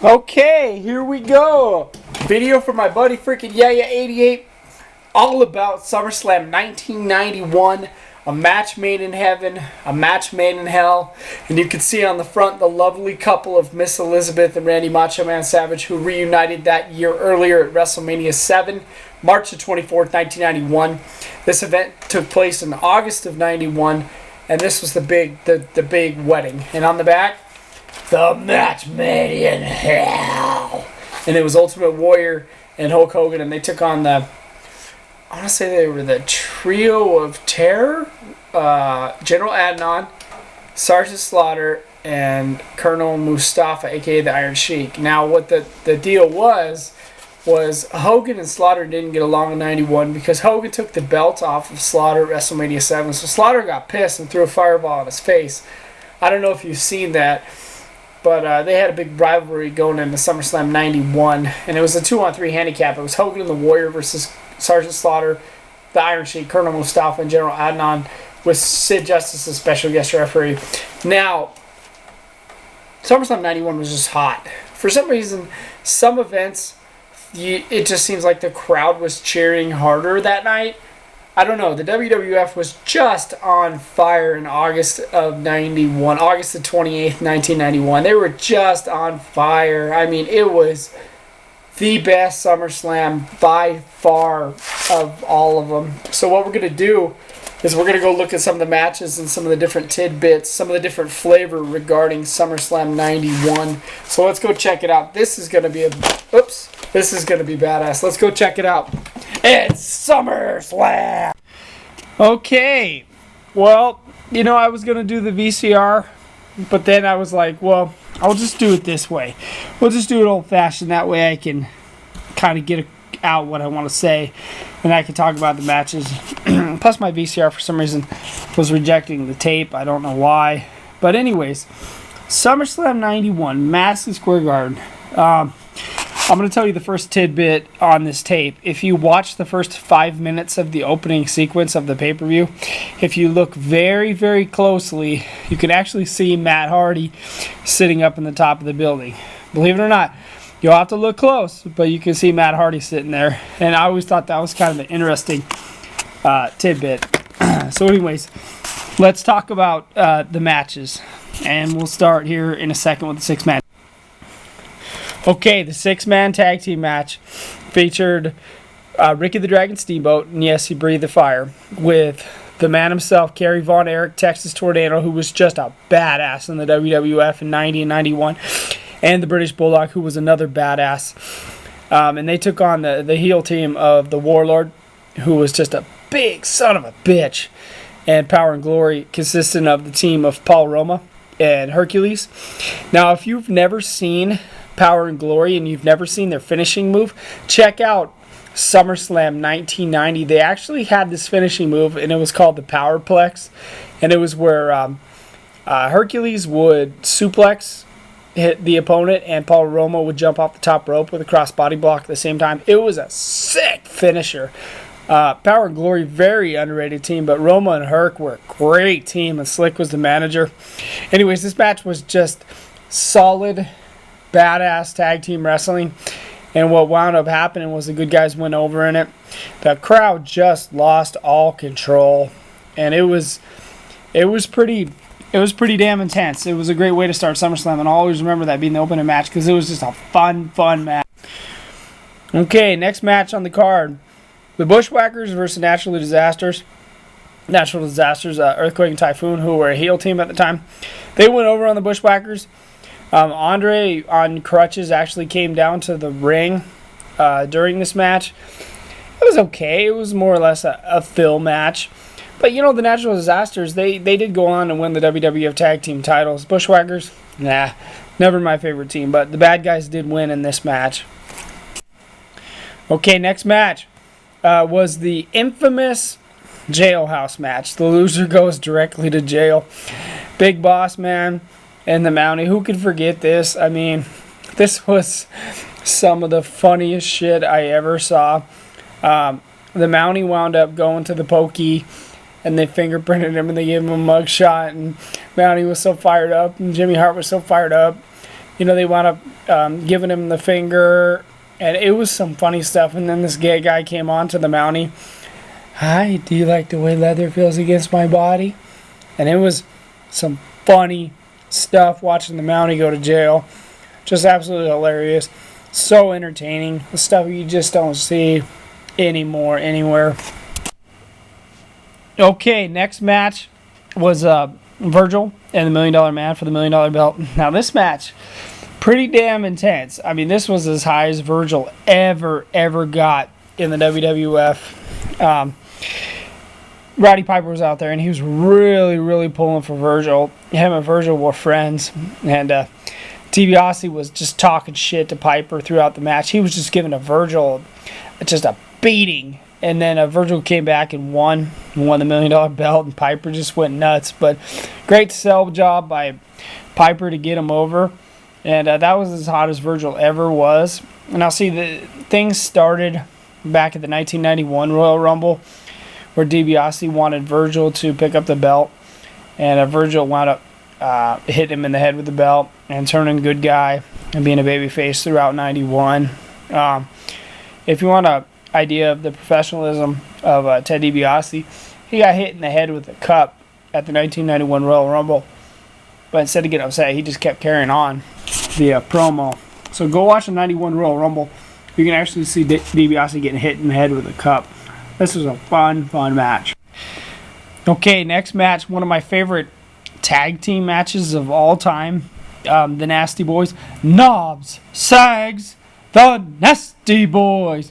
Okay, here we go. Video for my buddy freaking Yeah88, all about SummerSlam 1991. A match made in heaven, a match made in hell. And you can see on the front the lovely couple of Miss Elizabeth and Randy Macho Man Savage, who reunited that year earlier at WrestleMania 7, March the 24th, 1991. This event took place in August of 91, and this was the big wedding. And on the back, the match made in hell. And it was Ultimate Warrior and Hulk Hogan, and they took on I want to say they were the Trio of Terror, General Adnan, Sergeant Slaughter, and Colonel Mustafa, a.k.a. the Iron Sheik. Now, what the deal was Hogan and Slaughter didn't get along in 91 because Hogan took the belt off of Slaughter at WrestleMania 7, so Slaughter got pissed and threw a fireball in his face. I don't know if you've seen that, but they had a big rivalry going into SummerSlam 91, and it was a 2-on-3 handicap. It was Hogan and the Warrior versus Sergeant Slaughter, the Iron Sheik, Colonel Mustafa, and General Adnan, with Sid Justice as special guest referee. Now, SummerSlam 91 was just hot. For some reason, some events, it just seems like the crowd was cheering harder that night. I don't know. The WWF was just on fire in August of 91. August the 28th, 1991. They were just on fire. I mean, it was the best SummerSlam by far of all of them. So what we're going to do is we're going to go look at some of the matches and some of the different tidbits, some of the different flavor regarding SummerSlam 91. So let's go check it out. This is going to be this is going to be badass. Let's go check it out. It's SummerSlam! Okay. Well, I was going to do the VCR, but then I was like, well, I'll just do it this way. We'll just do it old-fashioned. That way I can kind of get out what I want to say, and I can talk about the matches. Plus, my VCR, for some reason, was rejecting the tape. I don't know why. But anyways, SummerSlam 91, Madison Square Garden. I'm going to tell you the first tidbit on this tape. If you watch the first 5 minutes of the opening sequence of the pay-per-view, if you look very, very closely, you can actually see Matt Hardy sitting up in the top of the building. Believe it or not, you'll have to look close, but you can see Matt Hardy sitting there. And I always thought that was kind of an interesting tidbit. So anyways, let's talk about the matches. And we'll start here in a second with the six-man. Okay, the six-man tag team match featured Ricky the Dragon Steamboat, and yes, he breathed the fire, with the man himself, Kerry Von Erich, Texas Tornado, who was just a badass in the WWF in 90 and 91, and the British Bulldog, who was another badass. And they took on the heel team of the Warlord, who was just a big son of a bitch, and Power and Glory, consisting of the team of Paul Roma and Hercules. Now, if you've never seen Power and Glory and you've never seen their finishing move, check out SummerSlam 1990. They actually had this finishing move, and it was called the Powerplex, and it was where Hercules would suplex, hit the opponent, and Paul Roma would jump off the top rope with a cross-body block at the same time. It was a sick finisher. Power and Glory, very underrated team, but Roma and Herc were a great team, and Slick was the manager. Anyways, this match was just solid, badass tag team wrestling, and what wound up happening was the good guys went over in it. The crowd just lost all control, and it was pretty damn intense. It was a great way to start SummerSlam, and I'll always remember that being the opening match because it was just a fun match. Okay, next match on the card, the Bushwhackers versus Natural Disasters, Earthquake and Typhoon, who were a heel team at the time. They went over on the Bushwhackers. Andre on crutches actually came down to the ring during this match. It was okay. It was more or less a fill match. But, the Natural Disasters, they did go on and win the WWF Tag Team titles. Bushwhackers, never my favorite team. But the bad guys did win in this match. Okay, next match was the infamous jailhouse match. The loser goes directly to jail. Big Boss Man and the Mountie. Who could forget this? I mean, this was some of the funniest shit I ever saw. The Mountie wound up going to the pokey, and they fingerprinted him, and they gave him a mugshot, and Mountie was so fired up, and Jimmy Hart was so fired up. they wound up giving him the finger, and it was some funny stuff. And then this gay guy came on to the Mountie. Hi, do you like the way leather feels against my body? And it was some funny stuff watching the Mountie go to jail. Just absolutely hilarious. So entertaining. The stuff you just don't see anymore anywhere. Okay, next match was Virgil and the $1 Million Man for the $1 Million belt. Now this match, pretty damn intense. I mean, this was as high as Virgil ever got in the WWF. Roddy Piper was out there, and he was really pulling for Virgil. Him and Virgil were friends, and DiBiase was just talking shit to Piper throughout the match. He was just giving a Virgil just a beating, and then Virgil came back and won the $1 Million belt, and Piper just went nuts. But great sell job by Piper to get him over, and that was as hot as Virgil ever was. And I'll see the things started back at the 1991 Royal Rumble, where DiBiase wanted Virgil to pick up the belt, and Virgil wound up hitting him in the head with the belt and turning good guy and being a babyface throughout 91. If you want an idea of the professionalism of Ted DiBiase, he got hit in the head with a cup at the 1991 Royal Rumble, but instead of getting upset, he just kept carrying on the promo. So go watch the 91 Royal Rumble. You can actually see DiBiase getting hit in the head with a cup. This was a fun match. Okay, next match, one of my favorite tag team matches of all time. The Nasty Boys. Knobs, Sags, the Nasty Boys.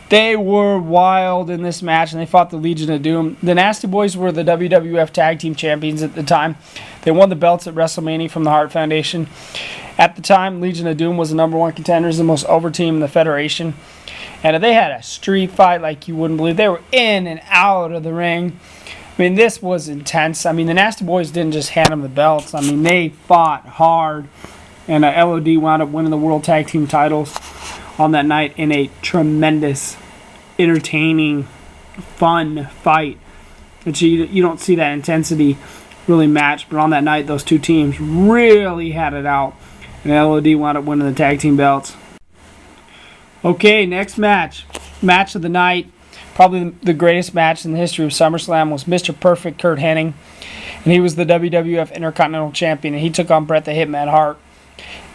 They were wild in this match, and they fought the Legion of Doom. The Nasty Boys were the WWF Tag Team Champions at the time. They won the belts at WrestleMania from the Hart Foundation. At the time, Legion of Doom was the #1 contenders, the most over team in the Federation. And they had a street fight like you wouldn't believe. They were in and out of the ring. I mean, this was intense. I mean, the Nasty Boys didn't just hand them the belts. I mean, they fought hard. And LOD wound up winning the World Tag Team titles on that night in a tremendous, entertaining, fun fight. But you don't see that intensity really matched. But on that night, those two teams really had it out. And LOD wound up winning the tag team belts. Okay, next match. Match of the night. Probably the greatest match in the history of SummerSlam was Mr. Perfect Kurt Hennig. And he was the WWF Intercontinental Champion. And he took on Bret the Hitman Hart.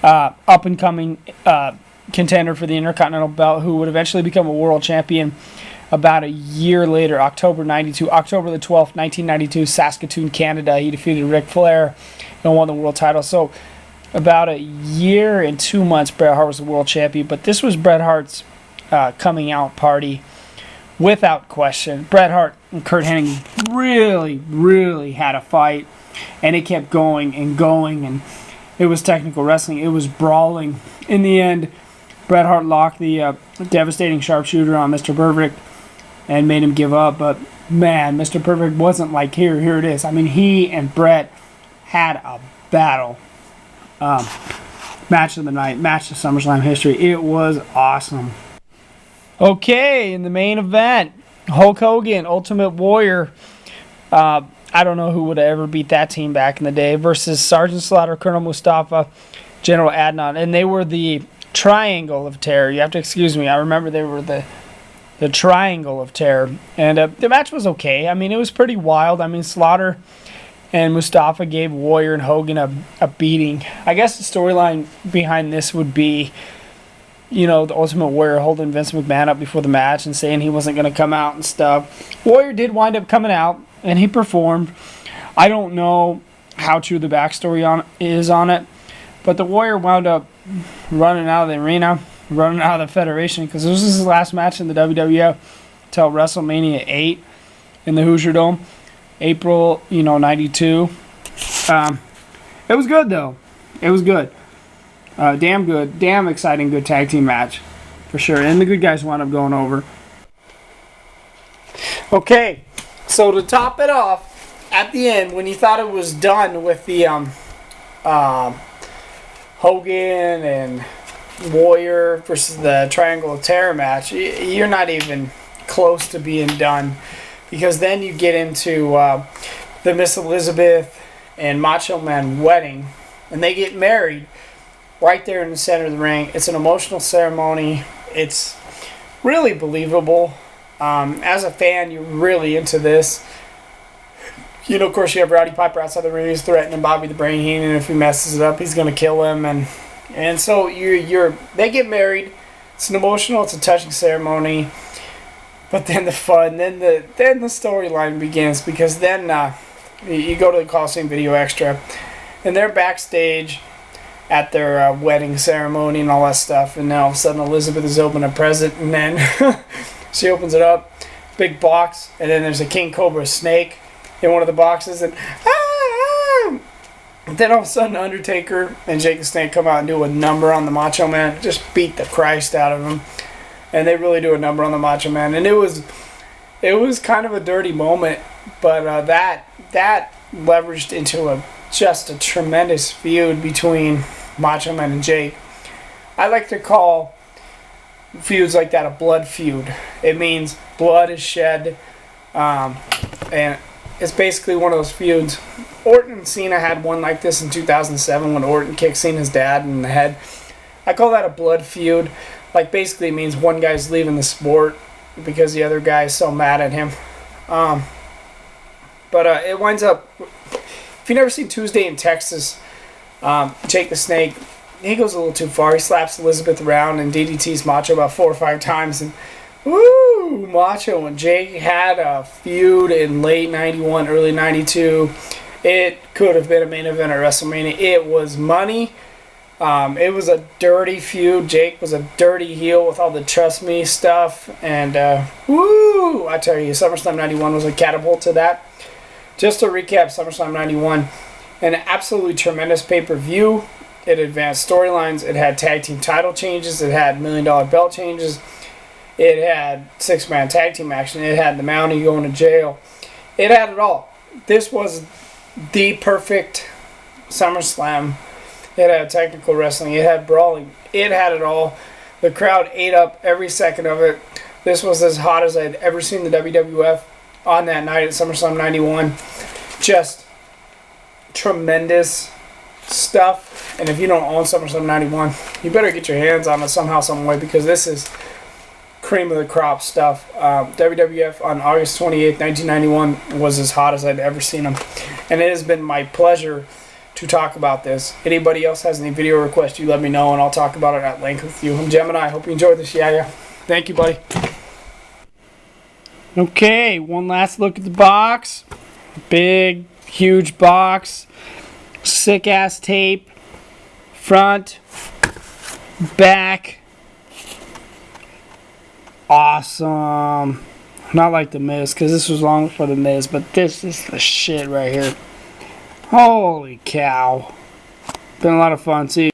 Up-and-coming contender for the Intercontinental belt, who would eventually become a world champion about a year later, October the 12th, 1992, Saskatoon, Canada. He defeated Ric Flair and won the world title. So about a year and 2 months, Bret Hart was the world champion. But this was Bret Hart's coming out party, without question. Bret Hart and Kurt Hennig really had a fight, and it kept going, and it was technical wrestling. It was brawling. In the end, Bret Hart locked the devastating sharpshooter on Mr. Perfect and made him give up. But man, Mr. Perfect wasn't like, here it is. I mean, he and Bret had a battle. Match of the night, match of SummerSlam history. It was awesome. Okay, in the main event, Hulk Hogan, Ultimate Warrior. I don't know who would have ever beat that team back in the day, versus Sergeant Slaughter, Colonel Mustafa, General Adnan. And they were the Triangle of Terror. You have to excuse me. I remember they were the Triangle of Terror. And the match was okay. I mean, it was pretty wild. I mean, Slaughter and Mustafa gave Warrior and Hogan a beating. I guess the storyline behind this would be, the Ultimate Warrior holding Vince McMahon up before the match and saying he wasn't going to come out and stuff. Warrior did wind up coming out, and he performed. I don't know how true the backstory is on it, but the Warrior wound up running out of the arena, running out of the Federation, because this was his last match in the WWF until WrestleMania 8 in the Hoosier Dome, April, 92. It was good, though. It was good. Damn good, damn exciting, good tag team match, for sure. And the good guys wound up going over. Okay, so to top it off, at the end, when you thought it was done with the Hogan and Warrior versus the Triangle of Terror match, you're not even close to being done, because then you get into the Miss Elizabeth and Macho Man wedding, and they get married right there in the center of the ring. It's an emotional ceremony. It's really believable. As a fan, you're really into this. You know, of course, you have Rowdy Piper outside the ring. He's threatening Bobby the Brain Heenan, and if he messes it up, he's going to kill him. And so they get married. It's an emotional, it's a touching ceremony. But then the fun, then the storyline begins, because then you go to the Coliseum Video Extra, and they're backstage at their wedding ceremony and all that stuff. And now all of a sudden Elizabeth is opening a present, and then she opens it up, big box, and then there's a King Cobra snake in one of the boxes, and then all of a sudden Undertaker and Jake the Snake come out and do a number on the Macho Man, just beat the Christ out of him, and they really do a number on the Macho Man, and it was kind of a dirty moment, but that leveraged into just a tremendous feud between Macho Man and Jake. I like to call feuds like that a blood feud. It means blood is shed, and it's basically one of those feuds. Orton and Cena had one like this in 2007 when Orton kicked Cena's dad in the head. I call that a blood feud. Like, basically it means one guy's leaving the sport because the other guy is so mad at him. But it winds up... If you've never seen Tuesday in Texas, Jake the Snake, he goes a little too far. He slaps Elizabeth around and DDT's Macho about 4 or 5 times, and woo! Macho and Jake had a feud in late 91, early 92. It could have been a main event at WrestleMania. It was money. It was a dirty feud. Jake was a dirty heel with all the trust me stuff. And, woo! I tell you, SummerSlam 91 was a catapult to that. Just to recap, SummerSlam 91, an absolutely tremendous pay-per-view. It advanced storylines. It had tag team title changes. It had $1 million belt changes. It had 6-man tag team action. It had the Mountie going to jail. It had it all. This was the perfect SummerSlam. It had technical wrestling. It had brawling. It had it all. The crowd ate up every second of it. This was as hot as I'd ever seen the WWF on that night at SummerSlam 91. Just tremendous stuff. And if you don't own SummerSlam 91, you better get your hands on it somehow, some way, because this is cream of the crop stuff. WWF on August 28th, 1991 was as hot as I'd ever seen them. And it has been my pleasure to talk about this. Anybody else has any video requests, you let me know and I'll talk about it at length with you. I'm Gemini. I hope you enjoyed this. Yeah. Thank you, buddy. Okay, one last look at the box. Big, huge box. Sick ass tape. Front. Back. Awesome. Not like the Miz, because this was long for the Miz, but this is the shit right here. Holy cow. Been a lot of fun. See you.